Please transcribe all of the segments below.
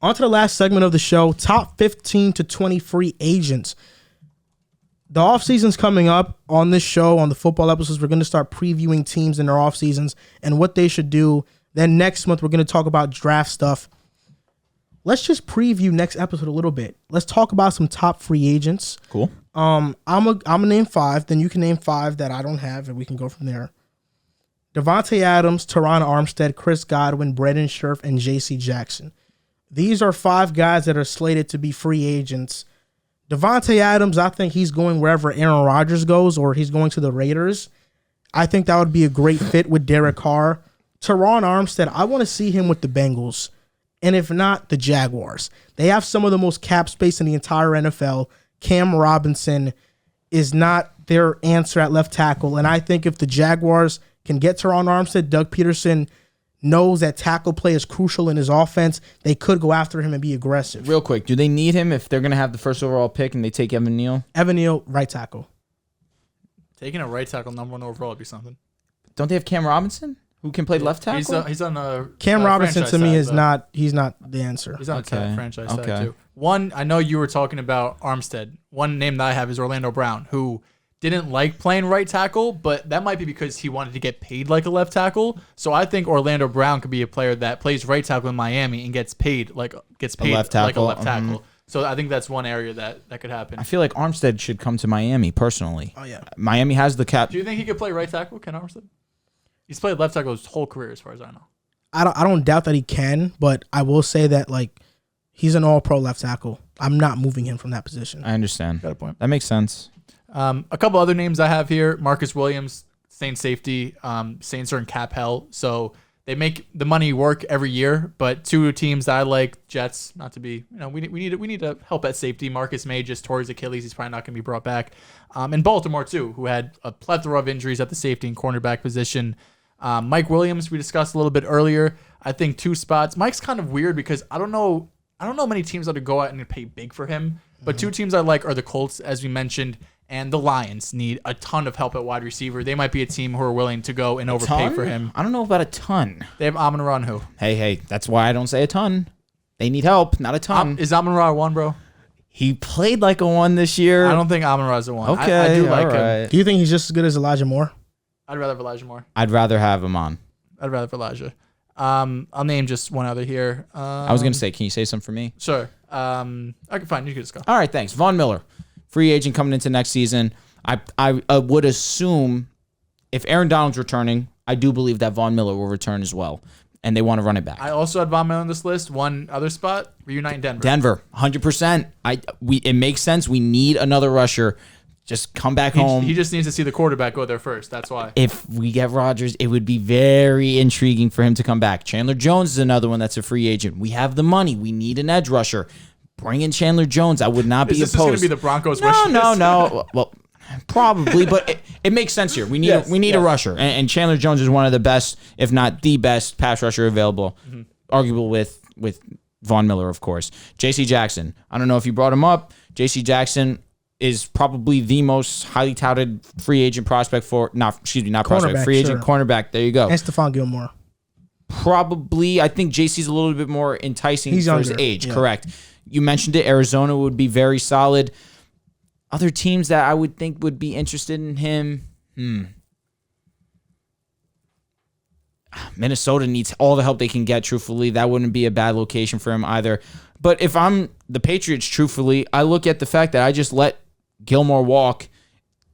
On to the last segment of the show, top 15 to 20 free agents. The offseason's coming up on this show, on the football episodes. We're going to start previewing teams in their offseasons and what they should do. Then next month, we're going to talk about draft stuff. Let's just preview next episode a little bit. Let's talk about some top free agents. Cool. I'm gonna name 5, then you can name 5 that I don't have, and we can go from there. Devonte Adams, Teron Armstead, Chris Godwin, Brendan Scherf, and J.C. Jackson. These are 5 guys that are slated to be free agents. Devonte Adams, I think he's going wherever Aaron Rodgers goes, or he's going to the Raiders. I think that would be a great fit with Derek Carr. Teron Armstead, I want to see him with the Bengals, and if not, the Jaguars. They have some of the most cap space in the entire NFL. Cam Robinson is not their answer at left tackle, and I think if the Jaguars can get Teron Armstead, Doug Peterson knows that tackle play is crucial in his offense. They could go after him and be aggressive. Real quick, do they need him if they're going to have the first overall pick and they take Evan Neal? Evan Neal, right tackle. Taking a right tackle number 1 overall would be something. Don't they have Cam Robinson who can play left tackle? He's on a Cam Robinson to me is side, not. He's not the answer. He's on Okay. the franchise side Okay. too. One, I know you were talking about Armstead. One name that I have is Orlando Brown, who didn't like playing right tackle, but that might be because he wanted to get paid like a left tackle. So I think Orlando Brown could be a player that plays right tackle in Miami and gets paid like a left tackle. So I think that's one area that could happen. I feel like Armstead should come to Miami personally. Oh yeah. Miami has the cap. Do you think he could play right tackle, Ken Armstead? He's played left tackle his whole career, as far as I know. I don't doubt that he can, but I will say that like he's an all-pro left tackle. I'm not moving him from that position. I understand. Got a point. That makes sense. A couple other names I have here: Marcus Williams, Saints safety. Saints are in cap hell, so they make the money work every year. But 2 teams that I like, Jets, not to be, we need to help at safety. Marcus May just tore his Achilles; he's probably not going to be brought back. And Baltimore too, who had a plethora of injuries at the safety and cornerback position. Mike Williams, we discussed a little bit earlier. I think 2 spots. Mike's kind of weird because I don't know many teams that would go out and pay big for him. But 2 teams I like are the Colts, as we mentioned, and the Lions need a ton of help at wide receiver. They might be a team who are willing to go and overpay for him. I don't know about a ton. They have Amon-Ra and who? Hey, that's why I don't say a ton. They need help, not a ton. Is Amon-Ra a 1, bro? He played like a 1 this year. I don't think Amon-Ra is a 1. Okay, I do like all him. right. Do you think he's just as good as Elijah Moore? I'd rather have Elijah Moore. I'd rather have him on. I'd rather have Elijah. I'll name just one other here. I was going to say, can you say something for me? Sure. I can find you. Can just go. All right, thanks. Von Miller, free agent coming into next season. I would assume if Aaron Donald's returning, I do believe that Von Miller will return as well, and they want to run it back. I also had Von Miller on this list. One other spot, reunite in Denver. Denver, 100%. It makes sense. We need another rusher. Just come back home. He just needs to see the quarterback go there first. That's why. If we get Rodgers, it would be very intriguing for him to come back. Chandler Jones is another one that's a free agent. We have the money. We need an edge rusher. Bring in Chandler Jones. I would not be opposed. Is this going to be the Broncos' wish list? No. Well, probably, but it makes sense here. We need a rusher, and Chandler Jones is one of the best, if not the best, pass rusher available, arguable with Von Miller, of course. J.C. Jackson. I don't know if you brought him up. J.C. Jackson is probably the most highly touted free agent prospect cornerback. There you go. And Stephon Gilmore. Probably, I think JC's a little bit more enticing He's for younger, his age. yeah. Correct. You mentioned it. Arizona would be very solid. Other teams that I would think would be interested in him. Minnesota needs all the help they can get, truthfully. That wouldn't be a bad location for him either. But if I'm the Patriots, truthfully, I look at the fact that I just let Gilmore walk,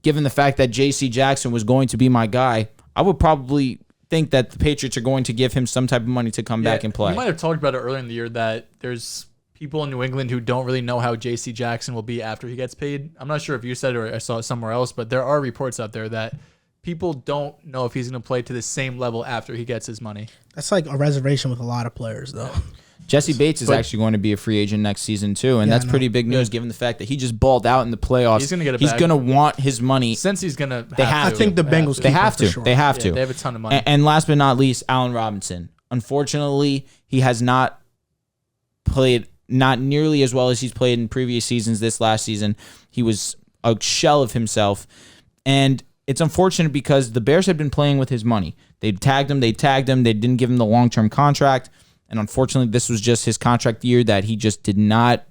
given the fact that J.C. Jackson was going to be my guy. I would probably think that the Patriots are going to give him some type of money to come back and play. You might have talked about it earlier in the year that there's people in New England who don't really know how J.C. Jackson will be after he gets paid. I'm not sure if you said it or I saw it somewhere else, but there are reports out there that people don't know if he's going to play to the same level after he gets his money. That's like a reservation with a lot of players, though. Jesse Bates is actually going to be a free agent next season too, and that's pretty big news given the fact that he just balled out in the playoffs. He's going to get it He's back. going to want his money. Since he's going to I think the Bengals They have to. for sure. They have to. They have a ton of money. And last but not least, Allen Robinson. Unfortunately, he has not played not nearly as well as he's played in previous seasons. This last season, he was a shell of himself, and it's unfortunate because the Bears had been playing with his money. They tagged him. They didn't give him the long-term contract. And unfortunately, this was just his contract year that he just did not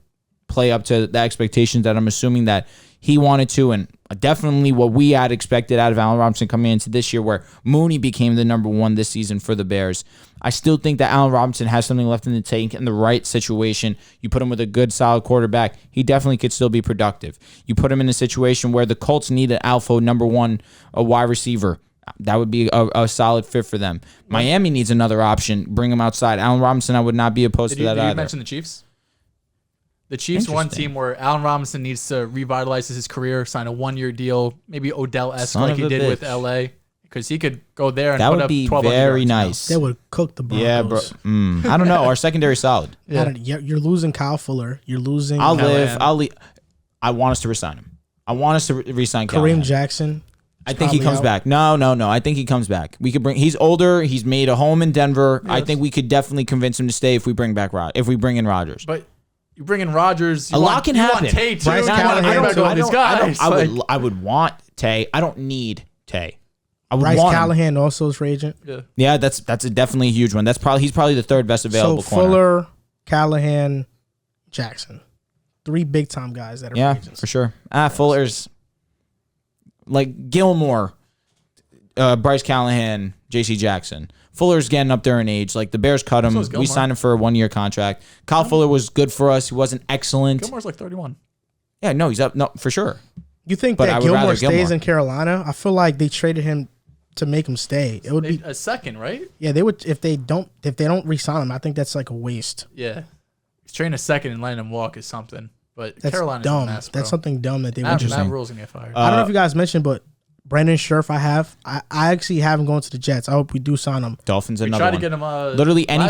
play up to the expectations that I'm assuming that he wanted to, and definitely what we had expected out of Allen Robinson coming into this year, where Mooney became the number one this season for the Bears. I still think that Allen Robinson has something left in the tank in the right situation. You put him with a good, solid quarterback, he definitely could still be productive. You put him in a situation where the Colts need an alpha number one, a wide receiver. That would be a solid fit for them. Miami needs another option. Bring him outside. Allen Robinson, I would not be opposed to that either. Did you mention the Chiefs? The Chiefs one team where Allen Robinson needs to revitalize his career, sign a 1-year deal, maybe Odell-esque like he did with LA, because he could go there and put up 1,200 yards. That would be very nice. They would cook the Broncos. Yeah, bro. I don't know. Our secondary solid. Yeah. You're losing Kyle Fuller. You're losing. I want us to resign him. I want us to resign Kareem Jackson. I think he comes back. No. I think he comes back. We could bring. He's older. He's made a home in Denver. Yes. I think we could definitely convince him to stay if we bring in Rodgers. But you bring in Rodgers. A lot can happen. You want Tay too. I would want Tay. I don't need Tay. I would Bryce want Callahan also is free agent. Yeah, that's definitely a huge one. He's probably the third best available corner. Fuller, Callahan, Jackson, 3 big time guys that are free agents. For sure. Fuller's like Gilmore, Bryce Callahan, J.C. Jackson. Fuller's getting up there in age. Like the Bears cut him. We signed him for a 1-year contract. Kyle Fuller was good for us. He wasn't excellent. Gilmore's like 31. Yeah, no, he's up. No, for sure. You think that Gilmore stays in Carolina? I feel like they traded him to make him stay. It would be a second, right? Yeah, they would if they don't re-sign him. I think that's like a waste. Yeah, he's trading a second and letting him walk is something. But that's Carolina's dumb. A mess, bro. That's something dumb that they would. Matt Rule's gonna get fired. I don't know if you guys mentioned, but Brandon Scherf, I actually have him going to the Jets. I hope we do sign him. Dolphins we another tried one. To get him. Literally any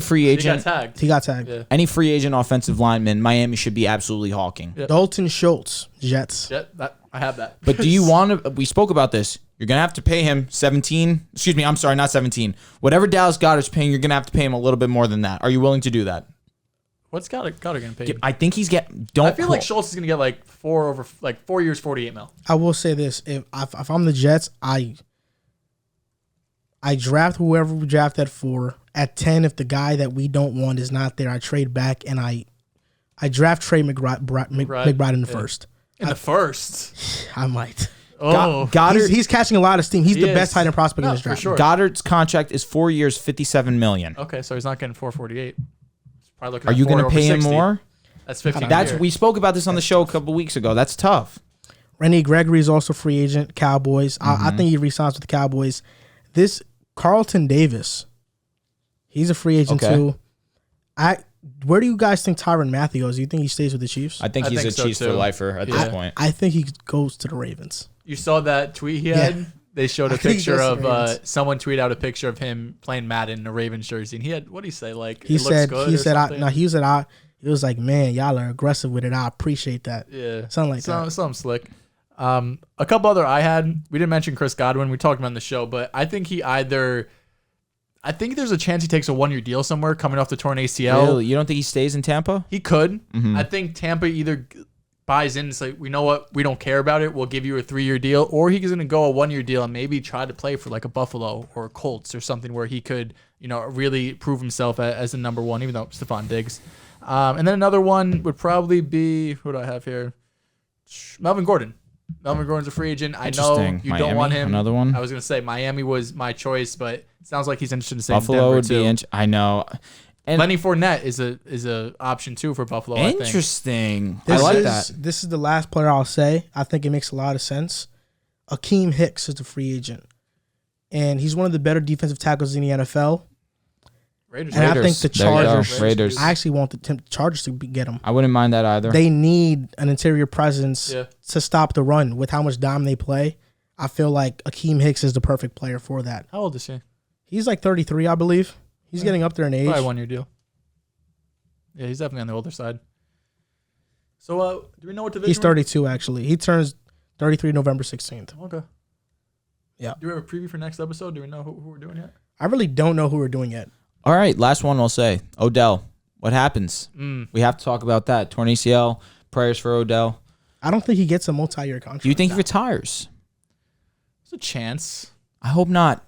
free agent. He got tagged. Yeah. Any free agent offensive lineman, Miami should be absolutely hawking. Yep. Dalton Schultz, Jets. I have that. But do you want to? We spoke about this. You're gonna have to pay him 17. Excuse me. I'm sorry, not 17. Whatever Dallas Goedert's paying, you're gonna have to pay him a little bit more than that. Are you willing to do that? What's Goddard gonna pay? I think he's getting. I feel like Schultz is gonna get like 4 years, $48 million. I will say this: if I'm the Jets, I draft whoever we draft at 4. At 10, if the guy that we don't want is not there, I trade back and I draft Trey McBride in the first. In the first, I might. Oh, Goddard, he's catching a lot of steam. He's the best tight end prospect in this draft. For sure. Goddard's contract is 4 years, $57 million. Okay, so he's not getting 448. Are you going to pay him more? That's 15. We spoke about this on the show a couple weeks ago. That's tough. Rennie Gregory is also free agent. Cowboys. I think he resigns with the Cowboys. This Carlton Davis, he's a free agent too. Where do you guys think Tyrann Mathieu goes? Do you think he stays with the Chiefs? I think he's a Chiefs for lifer at this point. I think he goes to the Ravens. You saw that tweet he had? Yeah. They showed a picture of someone tweeted out a picture of him playing Madden in a Ravens jersey, and he had, what did he say? Like he said he was like, man, y'all are aggressive with it. I appreciate that. Yeah, something like that. Something slick. A couple other we didn't mention Chris Godwin. We talked about on the show, but I think there's a chance he takes a 1-year deal somewhere coming off the torn ACL. Really? You don't think he stays in Tampa? He could. Mm-hmm. I think Tampa either buys in and say, we know what, we don't care about it, we'll give you a 3-year deal, or he's going to go a 1-year deal and maybe try to play for like a Buffalo or a Colts or something where he could, really prove himself as a number one, even though Stephon Diggs. And then another one would probably be, who do I have here? Melvin Gordon. Melvin Gordon's a free agent. I know you Miami, don't want him. Another one? I was going to say Miami was my choice, but it sounds like he's interested in staying Buffalo in Denver would too. be I know. And Lenny Fournette is a option too for Buffalo. Interesting. I think. I like that. This is the last player I'll say. I think it makes a lot of sense. Akeem Hicks is a free agent, and he's one of the better defensive tackles in the NFL. Raiders. I think the Chargers. Raiders. I actually want the Chargers to get him. I wouldn't mind that either. They need an interior presence to stop the run. With how much dime they play, I feel like Akeem Hicks is the perfect player for that. How old is he? He's like 33, I believe. He's getting up there in age. Probably 1-year deal. Yeah, he's definitely on the older side. So, do we know what division? He's 32, actually. He turns 33 November 16th. Okay. Yeah. Do we have a preview for next episode? Do we know who we're doing yet? I really don't know who we're doing yet. All right, last one I'll say. Odell. What happens? We have to talk about that. Torn ACL. Prayers for Odell. I don't think he gets a multi-year contract. Do you think he retires? There's a chance. I hope not.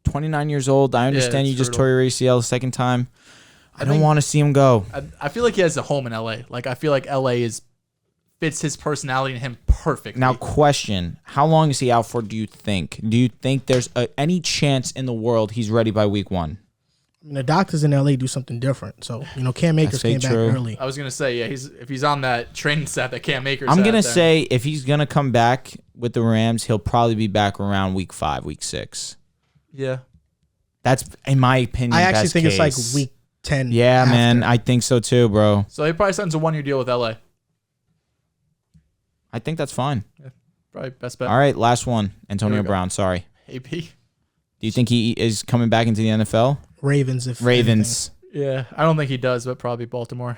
29 years old. I understand it's you just brutal. tore your ACL the second time. I don't think- want to see him go. I feel like he has a home in LA. Like, I feel like LA fits his personality and him perfectly. Now, question: how long is he out for? Do you think? Do you think there's any chance in the world he's ready by week 1? I mean, the doctors in LA do something different. So, Cam Akers came back true. early. I was gonna say, yeah, if he's on that training staff that Cam Akers. I'm had, gonna then- say if he's gonna come back with the Rams, he'll probably be back around week 5, week 6. yeah. That's in my opinion. I actually best think it's like case. week 10. Yeah, after. man, I think so too, bro. So he probably signs a 1-year deal with LA. I think that's fine. Probably best bet. All right, last one. Here Antonio we go. Brown. Sorry. AP. Do you think he is coming back into the NFL? Ravens. If Ravens. Yeah, I don't think he does, but probably Baltimore.